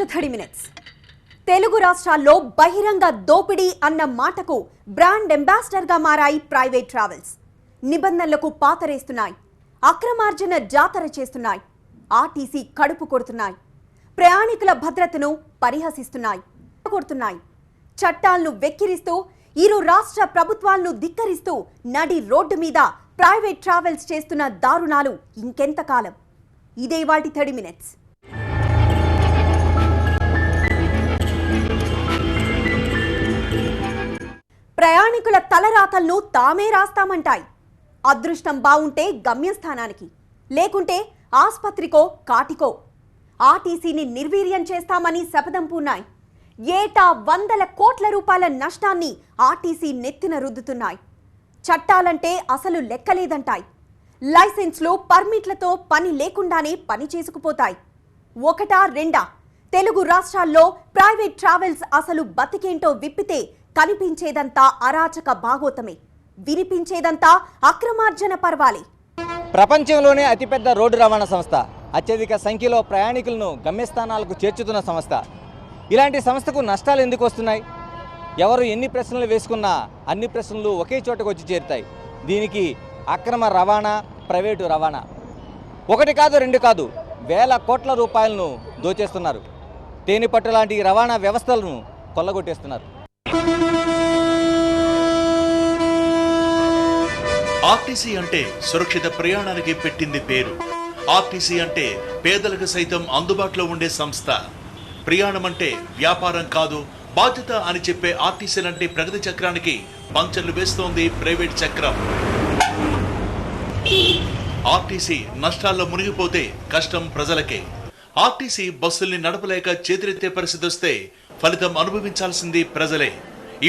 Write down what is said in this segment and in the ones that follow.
To 30 minutes. Telugu రాష్ట్రాల్లో బహిరంగ దోపిడీ అన్న మాటకు బ్రాండ్ అంబాసిడర్ గా మారాయి ప్రైవేట్ ట్రావెల్స్. నిబంధనలకు పాతరేస్తున్నాయి, అక్రమార్జన జాతర చేస్తున్నాయి, ఆర్టీసీ కడుపు కొడుతున్నాయి, ప్రయాణికుల భద్రతను పరిహసిస్తున్నాయి, చట్టాలను వెక్కిరిస్తూ ఇరు రాష్ట్ర ప్రభుత్వాలను ధిక్కరిస్తూ నడి రోడ్డు మీద ప్రైవేట్ ట్రావెల్స్ చేస్తున్న దారుణాలు ఇంకెంతకాలం? ఇదే వాటి 30 minutes. ప్రయాణికుల తలరాతలను తామే రాస్తామంటాయి. అదృష్టం బావుంటే గమ్యస్థానానికి, లేకుంటే ఆస్పత్రికో కాటికో. ఆర్టీసీని నిర్వీర్యం చేస్తామని శపథం పూన్నాయి. ఏటా వందల కోట్ల రూపాయల నష్టాన్ని ఆర్టీసీ నెత్తిన రుద్దుతున్నాయి. చట్టాలంటే అసలు లెక్కలేదంటాయి. లైసెన్స్లు పర్మిట్లతో పని లేకుండానే పని చేసుకుపోతాయి. ఒకటా రెండా తెలుగు రాష్ట్రాల్లో ప్రైవేట్ ట్రావెల్స్ అసలు బతికేంటో విప్పితే కనిపించేదంతా అరాచక భాగోతమే, వినిపించేదంతా అక్రమార్జన పర్వాలే. ప్రపంచంలోనే అతిపెద్ద రోడ్డు రవాణా సంస్థ, అత్యధిక సంఖ్యలో ప్రయాణికులను గమ్యస్థానాలకు చేర్చుతున్న సంస్థ. ఇలాంటి సంస్థకు నష్టాలు ఎందుకు వస్తున్నాయి? ఎవరు ఎన్ని ప్రశ్నలు వేసుకున్నా అన్ని ప్రశ్నలు ఒకే చోటకు వచ్చి చేరుతాయి. దీనికి అక్రమ రవాణా, ప్రైవేటు రవాణా. ఒకటి కాదు రెండు కాదు, వేల కోట్ల రూపాయలను దోచేస్తున్నారు. తేనిపట్టు లాంటి రవాణా వ్యవస్థలను కొల్లగొట్టేస్తున్నారు. ఆర్టీసీ అంటే సురక్షిత ప్రయాణానికి పెట్టింది పేరు. ఆర్టీసీ అంటే పేదలకు సైతం అందుబాటులో ఉండే సంస్థ. ప్రయాణం అంటే వ్యాపారం కాదు, బాధ్యత అని చెప్పే ఆర్టీసీలంటే ప్రగతి చక్రానికి పంచర్లు వేస్తోంది ప్రైవేట్ చక్రం. ఆర్టీసీ నష్టాల్లో మునిగిపోతే కష్టం ప్రజలకే. ఆర్టీసీ బస్సుల్ని నడపలేక చేతులెత్తే పరిస్థితి వస్తే ఫలితం అనుభవించాల్సింది ప్రజలే.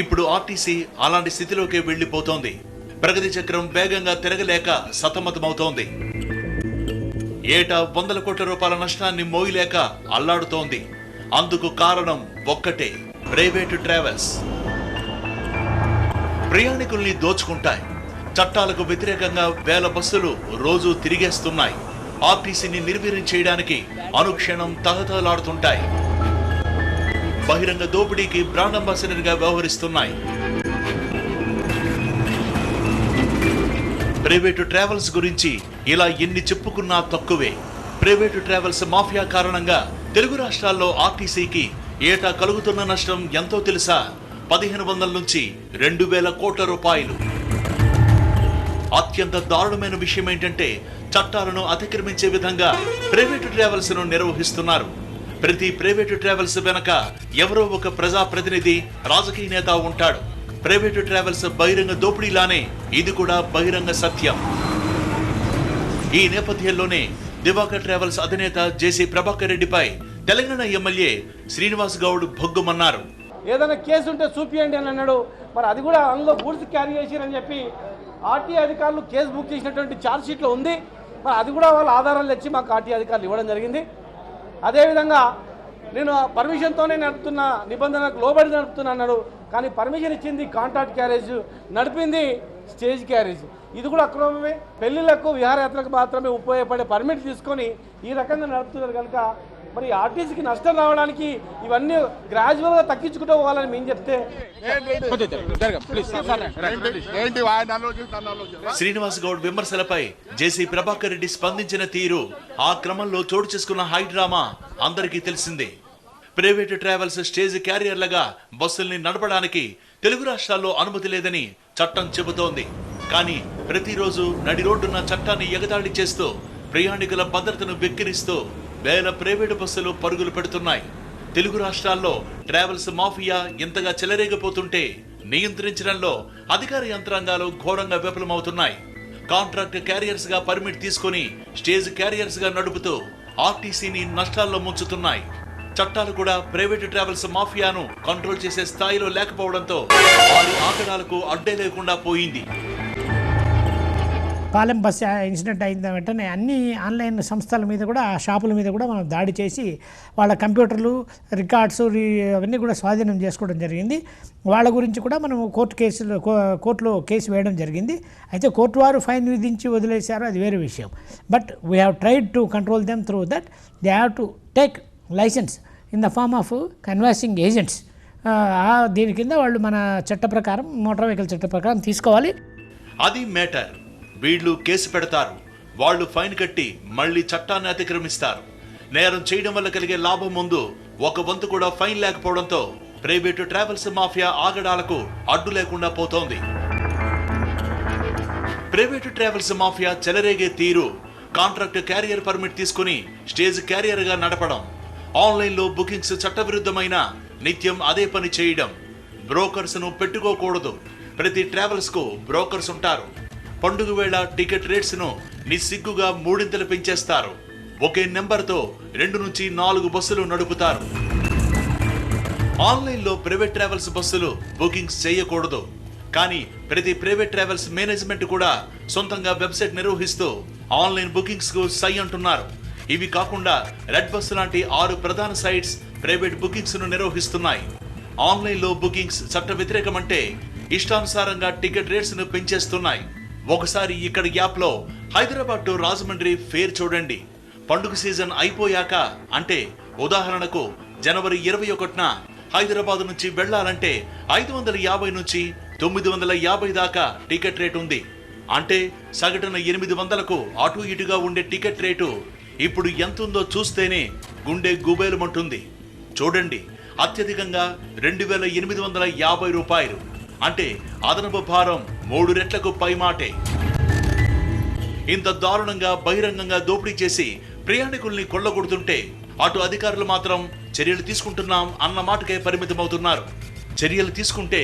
ఇప్పుడు ఆర్టీసీ అలాంటి స్థితిలోకి వెళ్లిపోతోంది. ప్రగతి చక్రం వేగంగా తిరగలేక సతమతమవుతోంది. ఏటా వందల కోట్ల రూపాయల నష్టాన్ని మోయలేక అల్లాడుతోంది. అందుకు కారణం ఒక్కటే, ప్రైవేటు ట్రావెల్స్. ప్రయాణికుల్ని దోచుకుంటాయి. చట్టాలకు వ్యతిరేకంగా వేల బస్సులు రోజు తిరిగేస్తున్నాయి. ఆర్టీసీని నిర్వీర్యం చేయడానికి అనుక్షణం తహతహలాడుతుంటాయి. బహిరంగ దోపిడీకి బ్రాండ్ అంబాసిడర్ గా వ్యవహరిస్తున్నాయి. ప్రైవేటు ట్రావెల్స్ గురించి ఇలా ఎన్ని చెప్పుకున్నా తక్కువే. ప్రైవేటు ట్రావెల్స్ మాఫియా కారణంగా తెలుగు రాష్ట్రాల్లో ఆర్టీసీకి ఏటా కలుగుతున్న నష్టం ఎంతో తెలుసా? 1500 నుంచి 2000 కోట్ల రూపాయలు. అత్యంత దారుణమైన విషయం ఏంటంటే చట్టాలను అతిక్రమించే విధంగా ప్రైవేటు ట్రావెల్స్ ను నిర్వహిస్తున్నారు. ప్రతి ప్రైవేటు ట్రావెల్స్ వెనక ఎవరో ఒక ప్రజాప్రతినిధి, రాజకీయ నేత ఉంటాడు. ప్రైవేటు ట్రావెల్స్ బహిరంగ దోపిడీలానే ఇది కూడా బహిరంగ సత్యం. ఈ నేపథ్యంలోనే దివాకర్ ట్రావెల్స్ అధినేత జేసీ ప్రభాకర్ రెడ్డిపై తెలంగాణ ఎమ్మెల్యే శ్రీనివాస్ గౌడ్ భొగ్గుమన్నారు. ఏదైనా కేసు ఉంటే చూపియండి అని అన్నాడు. మరి అది కూడా అందులో గూడ్స్ క్యారీ చేసిరని చెప్పి ఆర్టీఐ అధికారులు కేసు బుక్ చేసినటువంటి ఛార్జ్ షీట్లో ఉంది. మరి అది కూడా వాళ్ళ ఆధారాలు తెచ్చి మాకు ఆర్టీఐ అధికారులు ఇవ్వడం జరిగింది. అదేవిధంగా నేను పర్మిషన్తోనే నడుపుతున్న, నిబంధనలకు లోబడి నడుపుతున్నా అన్నాడు. కానీ పర్మిషన్ ఇచ్చింది కాంట్రాక్ట్ క్యారేజ్, నడిపింది స్టేజ్ క్యారేజ్. ఇది కూడా అక్రమమే. పెళ్లిళ్లకు, విహారయాత్రలకు మాత్రమే ఉపయోగపడే పర్మిట్ తీసుకొని ఈ రకంగా నడుపుతున్నారు. కనుక మరి ఆర్టీసీకి నష్టం రావడానికి ఇవన్నీ గ్రాడ్యువల్గా తగ్గించుకుంటూ పోవాలని మేము చెప్తే శ్రీనివాస్ గౌడ్ విమర్శలపై జేసీ ప్రభాకర్ రెడ్డి స్పందించిన తీరు, ఆ క్రమంలో చోటు చేసుకున్న హై డ్రామా అందరికీ తెలిసిందే. ప్రైవేటు ట్రావెల్స్ స్టేజ్ క్యారియర్లుగా బస్సుల్ని నడపడానికి తెలుగు రాష్ట్రాల్లో అనుమతి లేదని చట్టం చెబుతోంది. కానీ ప్రతిరోజు నడి రోడ్డున్న చట్టాన్ని ఎగతాళి చేస్తూ ప్రయాణికుల భద్రతను వెక్కిరిస్తూ వేల ప్రైవేటు బస్సులు పరుగులు పెడుతున్నాయి. తెలుగు రాష్ట్రాల్లో ట్రావెల్స్ మాఫియా ఎంతగా చెలరేగిపోతుంటే నియంత్రించడంలో అధికార యంత్రాంగాలు ఘోరంగా విఫలమవుతున్నాయి. కాంట్రాక్ట్ క్యారియర్స్ గా పర్మిట్ తీసుకుని స్టేజ్ క్యారియర్స్ గా నడుపుతూ ఆర్టీసీని నష్టాల్లో ముంచుతున్నాయి. చట్టాలు కూడా ప్రైవేటు ట్రావెల్స్ మాఫియాను కంట్రోల్ చేసే స్థాయిలో లేకపోవడంతో వారి ఆగడాలకు అడ్డే లేకుండా పోయింది. పాలెం బస్ ఇన్సిడెంట్ అయిన వెంటనే అన్ని ఆన్లైన్ సంస్థల మీద కూడా, షాపుల మీద కూడా మనం దాడి చేసి వాళ్ళ కంప్యూటర్లు, రికార్డ్స్ అవన్నీ కూడా స్వాధీనం చేసుకోవడం జరిగింది. వాళ్ళ గురించి కూడా మనం కోర్టులో కేసు వేయడం జరిగింది. అయితే కోర్టు వారు ఫైన్ విధించి వదిలేశారు, అది వేరే విషయం. But we have tried to control them through that they have to take licence in the form of canvassing agents. దీని కింద వాళ్ళు మన చట్ట ప్రకారం మోటార్ వెహికల్ చట్ట ప్రకారం తీసుకోవాలి. అది మేటర్. వీళ్ళు కేసు పెడతారు, వాళ్ళు ఫైన్ కట్టి మళ్ళీ చట్టాన్ని అతిక్రమిస్తారు. నేరం చేయడం వల్ల కలిగే లాభం ముందు ఒక వంతు కూడా ఫైన్ లేకపోవడంతో ప్రైవేటు ట్రావెల్స్ మాఫియా ఆగడాలకు అడ్డు లేకుండా పోతోంది. ప్రైవేటు ట్రావెల్స్ మాఫియా చెలరేగే తీరు, కాంట్రాక్ట్ క్యారియర్ పర్మిట్ తీసుకుని స్టేజ్ క్యారియర్ గా నడపడం, ఆన్లైన్లో బుకింగ్స్ చట్టవిరుద్ధమైన నిత్యం అదే పని చేయడం, బ్రోకర్స్ ను పెట్టుకోకూడదు. ప్రతి ట్రావెల్స్ కు బ్రోకర్స్ ఉంటారు. పండుగ వేళ టికెట్ రేట్స్ ను నిస్సిగ్గుగా 3 పెంచేస్తారు. ఒకే నెంబర్తో 2 నుంచి 4 బస్సులు నడుపుతారు. ఆన్లైన్లో ప్రైవేట్ ట్రావెల్స్ బస్సులు బుకింగ్స్ చేయకూడదు. కానీ ప్రతి ప్రైవేట్ ట్రావెల్స్ మేనేజ్మెంట్ కూడా సొంతంగా వెబ్సైట్ నిర్వహిస్తూ ఆన్లైన్ బుకింగ్స్ కు సై అంటున్నారు. ఇవి కాకుండా రెడ్ బస్సు లాంటి 6 ప్రధాన సైట్స్ ప్రైవేట్ బుకింగ్స్ ను నిర్వహిస్తున్నాయి. ఆన్లైన్లో బుకింగ్స్ చట్ట వ్యతిరేకమంటే ఇష్టానుసారంగా టికెట్ రేట్స్ ను పెంచేస్తున్నాయి. ఒకసారి ఇక్కడ యాప్ లో హైదరాబాద్ టు రాజమండ్రి ఫేర్ చూడండి. పండుగ సీజన్ అయిపోయాక, అంటే ఉదాహరణకు జనవరి 21న హైదరాబాద్ నుంచి వెళ్లాలంటే 550 నుంచి 950 దాకా టికెట్ రేట్ ఉంది. అంటే సగటున 800కు అటు ఇటుగా ఉండే టికెట్ రేటు ఇప్పుడు ఎంతుందో చూస్తేనే గుండె గుబేలుమంటుంది. చూడండి, అత్యధికంగా 2850 రూపాయలు. అంటే అదనపు భారం 3 రెట్లకు పైమాటే. ఇంత దారుణంగా బహిరంగంగా దోపిడీ చేసి ప్రయాణికుల్ని కొల్లగొడుతుంటే అటు అధికారులు మాత్రం చర్యలు తీసుకుంటున్నాం అన్న మాటకే పరిమితమవుతున్నారు. చర్యలు తీసుకుంటే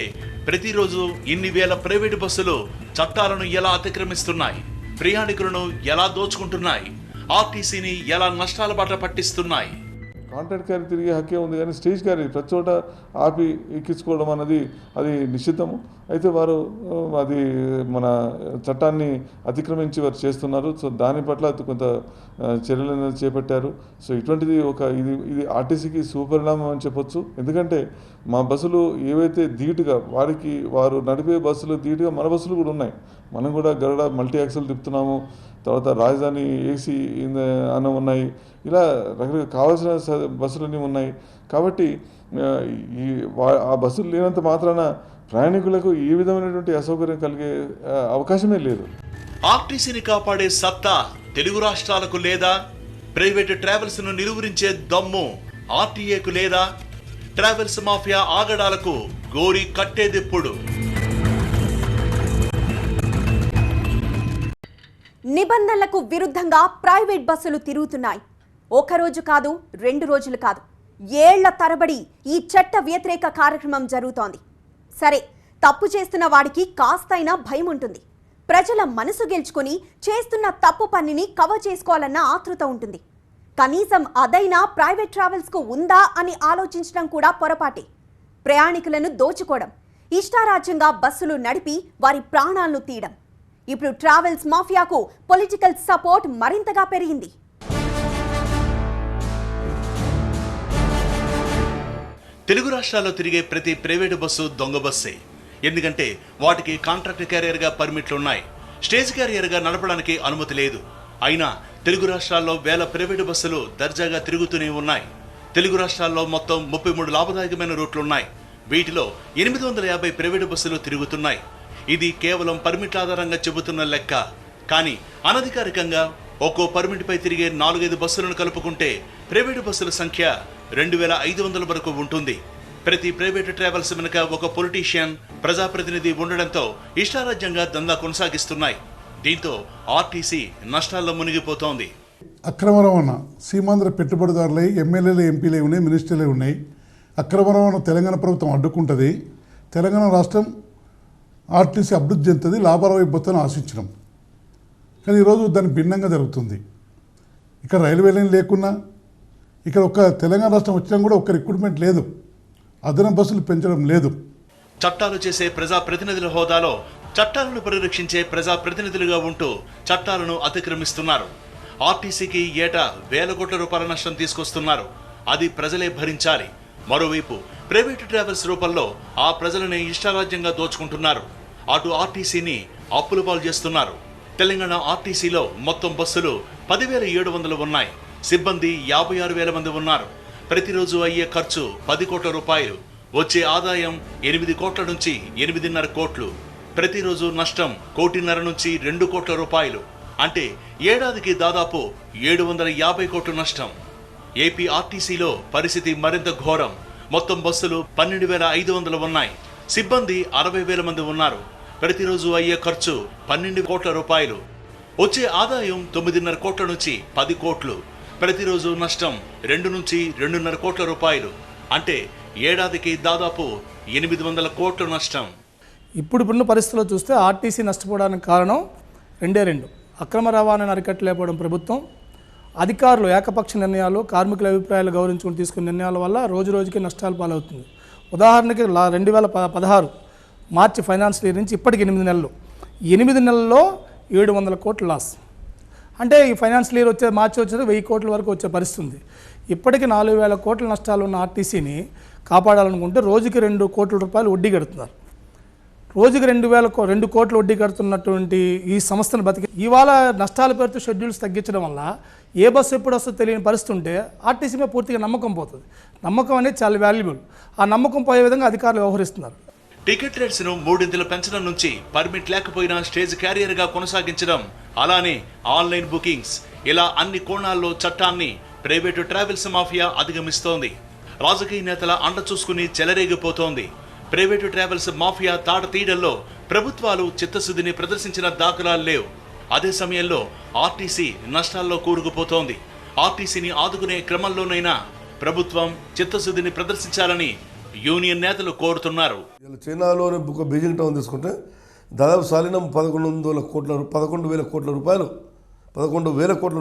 ప్రతిరోజు ఇన్ని వేల ప్రైవేటు బస్సులు చట్టాలను ఎలా అతిక్రమిస్తున్నాయి, ప్రయాణికులను ఎలా దోచుకుంటున్నాయి, ఆర్టీసీని ఎలా నష్టాల బాట పట్టిస్తున్నాయి. కాంట్రాక్ట్ క్యారీ తిరిగే హక్కే ఉంది, కానీ స్టేజ్ క్యారీ ప్రతి చోట ఆపి ఎక్కించుకోవడం అన్నది అది నిషిద్ధము. అయితే వారు అది మన చట్టాన్ని అతిక్రమించి వారు చేస్తున్నారు. సో దాని పట్ల కొంత చర్యలు చేపట్టారు. సో ఇటువంటిది ఇది ఆర్టీసీకి సుపరిణామం అని చెప్పొచ్చు. ఎందుకంటే మా బస్సులు ఏవైతే ధీటుగా వారు నడిపే బస్సులు ధీటుగా మన బస్సులు కూడా ఉన్నాయి. మనం కూడా గరుడ మల్టీ యాక్సెల్ తిప్పుతున్నాము. తర్వాత రాజధాని ఏసీ అన్న ఉన్నాయి. ఇలా రకరకాల కావాల్సిన బస్సులన్నీ ఉన్నాయి. కాబట్టి ఆ బస్సులు లేనంత మాత్రాన ప్రయాణికులకు ఏ విధమైనటువంటి అసౌకర్యం కలిగే అవకాశమే లేదు. ఆర్టీసీని కాపాడే సత్తా తెలుగు రాష్ట్రాలకు లేదా? ప్రైవేటు ట్రావెల్స్ ను నిలువరించే దమ్ము ఆర్టీఏకు లేదా? ట్రావెల్స్ మాఫియా ఆగడాలకు గోరి కట్టేదెప్పుడు? నిబంధనలకు విరుద్ధంగా ప్రైవేట్ బస్సులు తిరుగుతున్నాయి. ఒకరోజు కాదు, 2 రోజులు కాదు, ఏళ్ల తరబడి ఈ చట్ట వ్యతిరేక కార్యక్రమం జరుగుతోంది. సరే, తప్పు చేస్తున్న వాడికి కాస్తైనా భయం ఉంటుంది. ప్రజల మనసు గెలుచుకొని చేస్తున్న తప్పు పనిని కవర్ చేసుకోవాలన్న ఆతృత ఉంటుంది. కనీసం అదైనా ప్రైవేట్ ట్రావెల్స్కు ఉందా అని ఆలోచించడం కూడా పొరపాటే. ప్రయాణికులను దోచుకోవడం, ఇష్టారాజ్యంగా బస్సులు నడిపి వారి ప్రాణాలను తీయడం. ఇప్పుడు ట్రావెల్స్ మాఫియాకు పొలిటికల్ సపోర్ట్ మరింతగా పెరిగింది. తెలుగు రాష్ట్రాల్లో తిరిగే ప్రతి ప్రైవేటు బస్సు దొంగ బస్సే. ఎందుకంటే వాటికి కాంట్రాక్ట్ క్యారియర్గా పర్మిట్లు ఉన్నాయి. స్టేజ్ క్యారియర్గా నడపడానికి అనుమతి లేదు. అయినా తెలుగు రాష్ట్రాల్లో వేల ప్రైవేటు బస్సులు దర్జాగా తిరుగుతూనే ఉన్నాయి. తెలుగు రాష్ట్రాల్లో మొత్తం 33 లాభదాయకమైన రూట్లున్నాయి. వీటిలో 850 ప్రైవేటు బస్సులు తిరుగుతున్నాయి. ఇది కేవలం పర్మిట్ ఆధారంగా చెబుతున్న లెక్క. కానీ అనధికారికంగా ఒక్కో పర్మిట్పై తిరిగే 4-5 బస్సులను కలుపుకుంటే ప్రైవేటు బస్సుల సంఖ్య 2500 వరకు ఉంటుంది. ప్రతి ప్రైవేటు ట్రావెల్స్ వెనుక ఒక పొలిటీషియన్, ప్రజాప్రతినిధి ఉండడంతో ఇష్టారాజ్యంగా దందా కొనసాగిస్తున్నాయి. దీంతో ఆర్టీసీ నష్టాల్లో మునిగిపోతోంది. అక్రమ రవాణా, సీమాంధ్ర పెట్టుబడిదారులై ఎమ్మెల్యేలు, ఎంపీలే ఉన్నాయి, మినిస్టర్లే ఉన్నాయి. అక్రమ రవాణా తెలంగాణ ప్రభుత్వం అడ్డుకుంటుంది. తెలంగాణ రాష్ట్రం ఆర్టీసీ అభివృద్ధి చెందుతుంది, లాభాల వైపు పోతాను ఆశించడం. కానీ ఈరోజు దాన్ని భిన్నంగా జరుగుతుంది. ఇక్కడ రైల్వే లైన్ లేకున్నా, ఇక్కడ ఒక్క తెలంగాణ రాష్ట్రం వచ్చినా కూడా ఒక్క రిక్రూట్మెంట్ లేదు, అదనపు బస్సులు పెంచడం లేదు. చట్టాలు చేసే ప్రజాప్రతినిధుల హోదాలో చట్టాలను పరిరక్షించే ప్రజాప్రతినిధులుగా ఉంటూ చట్టాలను అతిక్రమిస్తున్నారు. ఆర్టీసీకి ఏటా వేల కోట్ల రూపాయల నష్టం తీసుకొస్తున్నారు. అది ప్రజలే భరించాలి. మరోవైపు ప్రైవేటు ట్రావెల్స్ రూపంలో ఆ ప్రజలని ఇష్టారాజ్యంగా దోచుకుంటున్నారు. అటు ఆర్టీసీని అప్పుల పాలు చేస్తున్నారు. తెలంగాణ ఆర్టీసీలో మొత్తం బస్సులు 10,700 ఉన్నాయి. సిబ్బంది 56,000 మంది ఉన్నారు. ప్రతిరోజు అయ్యే ఖర్చు 10 కోట్ల రూపాయలు, వచ్చే ఆదాయం 8 కోట్ల నుంచి 8.5 కోట్లు, ప్రతిరోజు నష్టం 1.5 నుంచి 2 కోట్ల రూపాయలు, అంటే ఏడాదికి దాదాపు 750 కోట్ల నష్టం. ఏపీ ఆర్టీసీలో పరిస్థితి మరింత ఘోరం. మొత్తం బస్సులు 12,500 ఉన్నాయి. సిబ్బంది 60,000 మంది ఉన్నారు. ప్రతిరోజు అయ్యే ఖర్చు 12 కోట్ల రూపాయలు, వచ్చే ఆదాయం 9.5 కోట్ల నుంచి 10 కోట్లు, ప్రతిరోజు నష్టం 2 నుంచి 2.5 కోట్ల రూపాయలు, అంటే ఏడాదికి దాదాపు 800 కోట్ల నష్టం. ఇప్పుడున్న పరిస్థితుల్లో చూస్తే ఆర్టీసీ నష్టపోవడానికి కారణం రెండు. అక్రమ రవాణాను అరికట్టలేకపోవడం ప్రభుత్వం, అధికారులు ఏకపక్ష నిర్ణయాలు, కార్మికుల అభిప్రాయాలు గౌరవించుకుని తీసుకున్న నిర్ణయాల వల్ల రోజు రోజుకి నష్టాలు పాలవుతుంది. ఉదాహరణకి 2016 మార్చి ఫైనాన్షియల్ ఇయర్ నుంచి ఇప్పటికి 8 నెలలు, 8 నెలల్లో 700 కోట్ల లాస్. అంటే ఈ ఫైనాన్షియల్ ఇయర్ వచ్చే మార్చి వచ్చేది 1000 కోట్ల వరకు వచ్చే పరిస్థితి ఉంది. ఇప్పటికి 4,000 కోట్ల నష్టాలు ఉన్న ఆర్టీసీని కాపాడాలనుకుంటే రోజుకి 2 కోట్ల రూపాయలు వడ్డీ కడుతున్నారు. రోజుకి 2 కోట్ల వడ్డీ కడుతున్నటువంటి ఈ సంస్థను బతికి ఇవాళ నష్టాల పేరుతో షెడ్యూల్స్ తగ్గించడం వల్ల ఏ బస్సు ఎప్పుడు వస్తుందో తెలియని పరిస్థితి ఉంటే ఆర్టీసీ మీద పూర్తిగా నమ్మకం పోతుంది. నమ్మకం అనేది చాలా వాల్యుబుల్. ఆ నమ్మకం పోయే విధంగా అధికారులు వ్యవహరిస్తున్నారు. టికెట్ రేట్స్ ను 3 పెంచడం నుంచి పర్మిట్ లేకపోయినా స్టేజ్ క్యారియర్ గా కొనసాగించడం, అలానే ఆన్లైన్ బుకింగ్స్, ఇలా అన్ని కోణాల్లో చట్టాన్ని ప్రైవేటు ట్రావెల్స్ మాఫియా అధిగమిస్తోంది. రాజకీయ నేతల అండ చూసుకుని చెలరేగిపోతోంది. ప్రైవేటు ట్రావెల్స్ మాఫియా తాడతీయడంలో ప్రభుత్వాలు చిత్తశుద్ధిని ప్రదర్శించిన దాఖలాలు లేవు. అదే సమయంలో ఆర్టీసీ నష్టాల్లో కూరుకుపోతోంది. ఆర్టీసీని ఆదుకునే క్రమంలోనైనా ప్రభుత్వం చిత్తశుద్ధిని ప్రదర్శించాలని యూనియన్ నేతలు కోరుతున్నారు. చైనాలోని ఒక బీజింగ్ టౌన్ తీసుకుంటే దాదాపు సాలినం 11,000 కోట్ల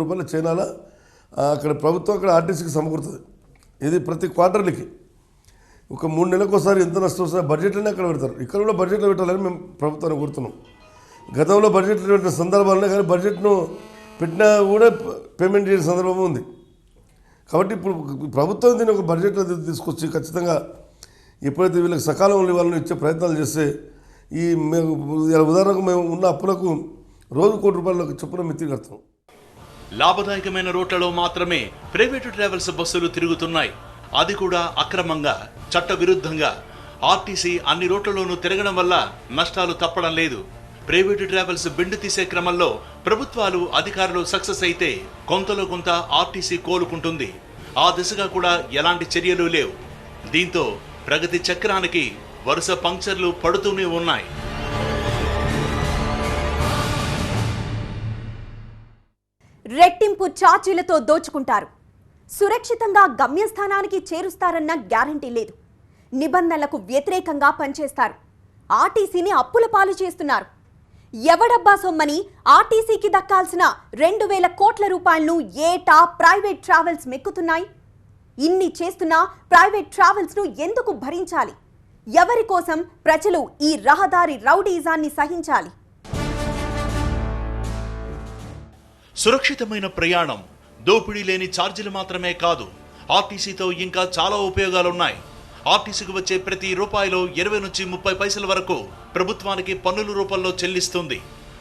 రూపాయలు చైనాలో అక్కడ ప్రభుత్వం అక్కడ ఆర్టీసీకి సమకూరుతుంది. ఇది ప్రతి క్వార్టర్లకి ఒక 3 నెలలకు ఒకసారి ఎంత నష్టం వస్తుందో బడ్జెట్లోనే అక్కడ పెడతారు. ఇక్కడ కూడా బడ్జెట్లో పెట్టాలని మేము ప్రభుత్వాన్ని కోరుతున్నాం. గతంలో బడ్జెట్లో పెట్టిన సందర్భాలనే కానీ బడ్జెట్ను పెట్టినా కూడా పేమెంట్ చేసే సందర్భం ఉంది. కాబట్టి ఇప్పుడు ప్రభుత్వం దీన్ని ఒక బడ్జెట్లో తీసుకొచ్చి ఖచ్చితంగా ఎప్పుడైతే వీళ్ళకి సకాలంలో ఇవ్వాలని ఇచ్చే ప్రయత్నాలు చేస్తే ఈ ఉదాహరణకు మేము ఉన్న అప్పులకు రోజు 1 కోటి రూపాయలకు చొప్పున మిత్తి కడతాం. లాభదాయకమైన రూట్లలో మాత్రమే ప్రైవేటు ట్రావెల్స్ బస్సులు తిరుగుతున్నాయి. అది కూడా అక్రమంగా, చట్ట విరుద్ధంగా. ఆర్టీసీ అన్ని రూట్లలోనూ తిరగడం వల్ల నష్టాలు తప్పడం లేదు. ప్రైవేటు ట్రావెల్స్ బెండు తీసే క్రమంలో ప్రభుత్వాలు, అధికారులు సక్సెస్ అయితే కొంతలో కొంత ఆర్టీసీ కోలుకుంటుంది. ఆ దిశగా కూడా ఎలాంటి చర్యలు లేవు. దీంతో ప్రగతి చక్రానికి వరుస పంక్చర్లు పడుతూనే ఉన్నాయి. రెట్టింపు ఛార్జీలతో దోచుకుంటారు. సురక్షితంగా గమ్యస్థానానికి చేరుస్తారన్న గ్యారంటీ లేదు. నిబంధనలకు వ్యతిరేకంగా పనిచేస్తారు. ఆర్టీసీని అప్పుల పాలు చేస్తున్నారు. ఎవడబ్బా సొమ్మని ఆర్టీసీకి దక్కాల్సిన 2,000 కోట్ల రూపాయలను ఏటా ప్రైవేట్ ట్రావెల్స్ మెక్కుతున్నాయి. ఇన్ని చేస్తున్నా ప్రైవేట్ ట్రావెల్స్ ను ఎందుకు భరించాలి? ఎవరి కోసం ప్రజలు ఈ రహదారి రౌడీజాన్ని సహించాలి? సురక్షితమైన ప్రయాణం, దోపిడీ లేని ఛార్జీలు మాత్రమే కాదు, ఆర్టీసీతో ఇంకా చాలా ఉపయోగాలున్నాయి. ఆర్టీసీకి వచ్చే ప్రతి రూపాయిలో 20 నుంచి 30 పైసల వరకు ప్రభుత్వానికి పన్నుల రూపంలో చెల్లిస్తుంది.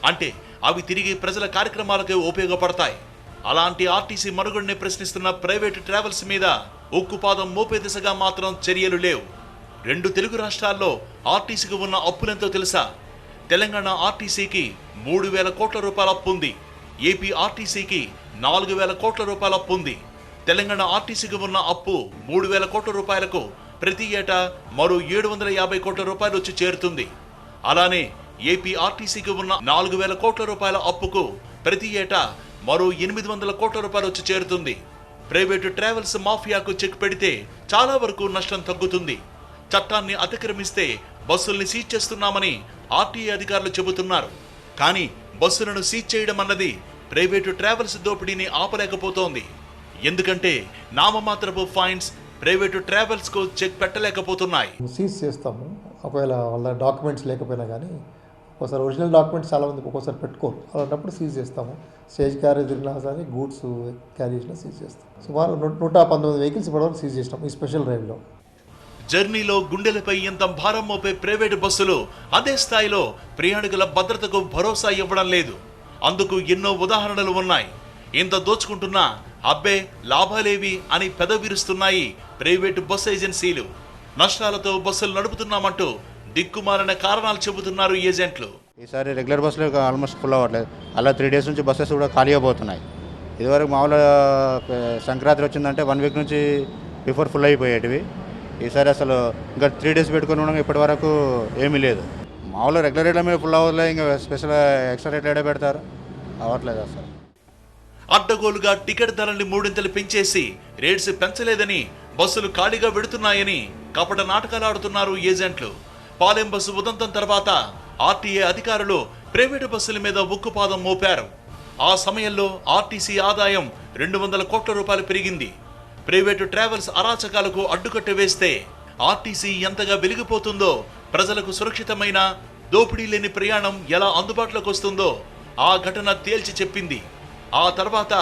అంటే అవి తిరిగి ప్రజల కార్యక్రమాలకు ఉపయోగపడతాయి. అలాంటి ఆర్టీసీ మనుగడని ప్రశ్నిస్తున్న ప్రైవేటు ట్రావెల్స్ మీద ఉక్కుపాదం మోపే దిశగా మాత్రం చర్యలు లేవు. 2 తెలుగు రాష్ట్రాల్లో ఆర్టీసీకి ఉన్న అప్పులెంతో తెలుసా? తెలంగాణ ఆర్టీసీకి 3,000 కోట్ల రూపాయల అప్పు ఉంది. ఏపీ ఆర్టీసీకి 4,000 కోట్ల రూపాయల అప్పు ఉంది. తెలంగాణ ఆర్టీసీకి ఉన్న అప్పు 3,000 కోట్ల రూపాయలకు ప్రతి ఏటా మరో 750 కోట్ల రూపాయలు వచ్చి చేరుతుంది. అలానే ఏపీ ఆర్టీసీకి ఉన్న 4,000 కోట్ల రూపాయల అప్పుకు ప్రతి ఏటా మరో 800 కోట్ల రూపాయలు వచ్చి చేరుతుంది. ప్రైవేటు ట్రావెల్స్ మాఫియాకు చెక్ పెడితే చాలా వరకు నష్టం తగ్గుతుంది. చట్టాన్ని అతిక్రమిస్తే బస్సుల్ని సీజ్ చేస్తున్నామని ఆర్టీఏ అధికారులు చెబుతున్నారు. కానీ బస్సులను సీజ్ చేయడం అన్నది ప్రైవేటు ట్రావెల్స్ దోపిడీని ఆపలేకపోతోంది. ఎందుకంటే నామమాత్రపు ఫైన్స్ ప్రైవేటు ట్రావెల్స్ కు చెక్ పెట్టలేకపోతున్నాయి. సీజ్ చేస్తాము. ఒకవేళ వాళ్ళ డాక్యుమెంట్స్ లేకపోయినా కానీ ఒకసారి ఒరిజినల్ డాక్యుమెంట్స్ చాలా మందికి ఒక్కోసారి పెట్టుకోరు. అలాంటప్పుడు సీజ్ చేస్తాము. స్టేజ్ క్యారీ తిరిగినా కానీ గూడ్స్ క్యారీ చేసినా సీజ్ చేస్తాం. సుమారు 119 వెహికల్స్ ఇప్పటివరకు సీజ్ చేసినాం ఈ స్పెషల్ డ్రైవ్లో. జర్నీలో గుండెలపై ఎంత భారం మోపే ప్రైవేటు బస్సులు అదే స్థాయిలో ప్రయాణికుల భద్రతకు భరోసా ఇవ్వడం లేదు. అందుకు ఎన్నో ఉదాహరణలు ఉన్నాయి. ఇంత దోచుకుంటున్నా అబ్బే లాభాలేవి అని పెదవిరుస్తున్నాయి ప్రైవేటు బస్సు ఏజెన్సీలు. నష్టాలతో బస్సులు నడుపుతున్నామంటూ దిక్కుమాలిన కారణాలు చెబుతున్నారు ఏజెంట్లు. ఈసారి రెగ్యులర్ బస్సులు ఆల్మోస్ట్ ఫుల్ అవ్వట్లేదు. అలా 3 days నుంచి బస్సెస్ కూడా ఖాళీ అయిపోతున్నాయి. ఇదివరకు మామూలుగా సంక్రాంతి వచ్చిందంటే 1 week నుంచి బిఫోర్ ఫుల్ అయిపోయేటివి. ఈసారి అసలు ఇంకా 3 days పెట్టుకుని ఉండగా ఇప్పటి వరకు ఏమీ లేదు. మామూలుగా రెగ్యులర్ రేట్ల మీద ఫుల్ అవ్వట్లేదు, ఇంకా స్పెషల్ ఎక్స్ట్రా రేట్లు ఏడా పెడతారు, అవ్వట్లేదు అసలు. అడ్డగోలుగా టికెట్ ధరల్ని 3 పెంచేసి రేట్స్ పెంచలేదని బస్సులు ఖాళీగా వెడుతున్నాయని కపట నాటకాలు ఆడుతున్నారు ఏజెంట్లు. పాలెం బస్సు ఉదంతం తర్వాత ఆర్టీఏ అధికారులు ప్రైవేటు బస్సుల మీద ఉక్కుపాదం మోపారు. ఆ సమయంలో ఆర్టీసీ ఆదాయం 200 కోట్ల రూపాయలు పెరిగింది. ప్రైవేటు ట్రావెల్స్ అరాచకాలకు అడ్డుకట్ట వేస్తే ఆర్టీసీ ఎంతగా వెలిగిపోతుందో, ప్రజలకు సురక్షితమైన దోపిడీ లేని ప్రయాణం ఎలా అందుబాటులోకి వస్తుందో ఆ ఘటన తేల్చి చెప్పింది. ఆ తర్వాత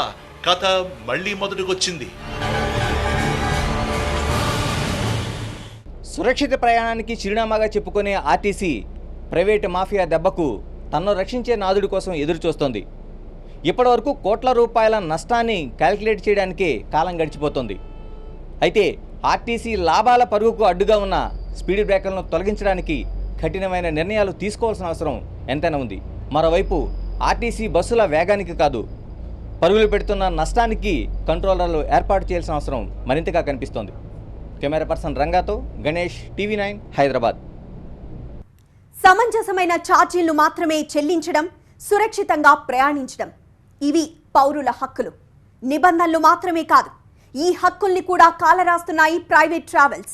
కథ మళ్లీ మొదటికొచ్చింది. సురక్షిత ప్రయాణానికి చిరునామాగా చెప్పుకునే ఆర్టీసీ ప్రైవేటు మాఫియా దెబ్బకు తన్ను రక్షించే నాదుడి కోసం ఎదురుచూస్తోంది. ఇప్పటివరకు కోట్ల రూపాయల నష్టాన్ని క్యాల్కులేట్ చేయడానికే కాలం గడిచిపోతుంది. అయితే ఆర్టీసీ లాభాల పరుగుకు అడ్డుగా ఉన్న స్పీడ్ బ్రేకర్లను తొలగించడానికి కఠినమైన నిర్ణయాలు తీసుకోవాల్సిన అవసరం ఎంతైనా ఉంది. మరోవైపు ఆర్టీసీ బస్సుల వేగానికి కాదు, పరుగులు పెడుతున్న నష్టానికి కంట్రోలర్లు ఏర్పాటు చేయాల్సిన అవసరం మరింతగా కనిపిస్తోంది. కెమెరా పర్సన్ రంగాతో గణేష్, TV9 హైదరాబాద్. సమంజసమైన ఛార్జీలు మాత్రమే చెల్లించడం, సురక్షితంగా ప్రయాణించడం ఇవి పౌరుల హక్కులు. నిబంధనలు మాత్రమే కాదు, ఈ హక్కుల్ని కూడా కాలరాస్తున్నాయి ప్రైవేట్ ట్రావెల్స్.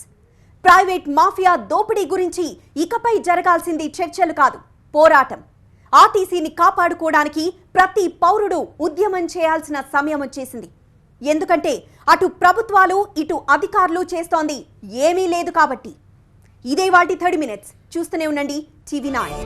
ప్రైవేట్ మాఫియా దోపిడీ గురించి ఇకపై జరగాల్సింది చర్చలు కాదు, పోరాటం. ఆర్టీసీని కాపాడుకోవడానికి ప్రతి పౌరుడు ఉద్యమం చేయాల్సిన సమయం వచ్చేసింది. ఎందుకంటే అటు ప్రభుత్వాలు ఇటు అధికారులు చేస్తోంది ఏమీ లేదు కాబట్టి. ఇదే వాటి 30 minutes. చూస్తూనే ఉండండి TV9.